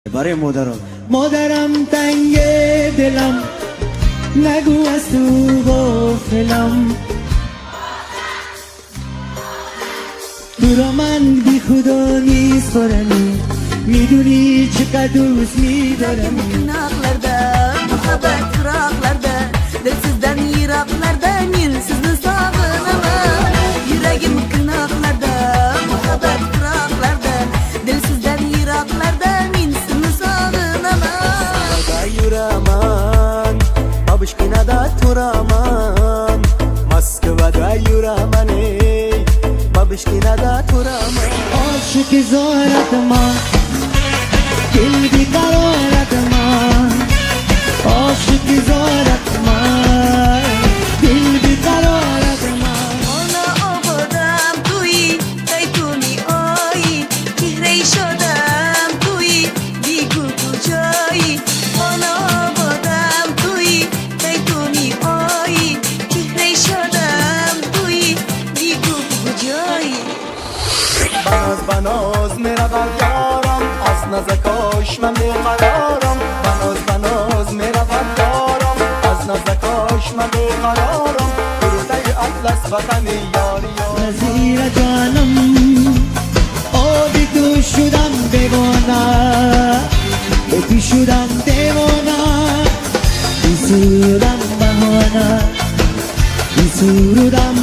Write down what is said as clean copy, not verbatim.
برای مادرم تنگ دلم، نگو از تو غافلم. تو را من بی خدا میسپارم، میدونی چقدر دوست میدارم. Kınaklarda, muhabbet kıraklarda, dilsizden yiraklarda, sizni sağınaman. Yüreğim kınaklarda, muhabbet kıraklarda, dilsizden yiraklarda, sizni sağınaman. Da yuraman, babuşkinada turaman, Moskvada yuraman ey, babuşkinada turaman. عاشق زارتما دل بیقرارتما، عاشق زارتما دل بیقرارتما. Ona obodam tuyi, kay tumi oyi, çihrey şodam tuyi, bigu kujoyi. Ona obodam tuyi, kay tumi oyi, çihrey şodam tuyi, bigu kujoyi. بناز میرود یارم، از نزدیکش من بیقرارم. بناز میرود یارم، از نزدیکش من بیقرارم. برده اطلس وطن یاری نظیر جانم آبی تو شدم دیوانه، به تو شدم دیوانه. بی سودم بهانه، بی سودم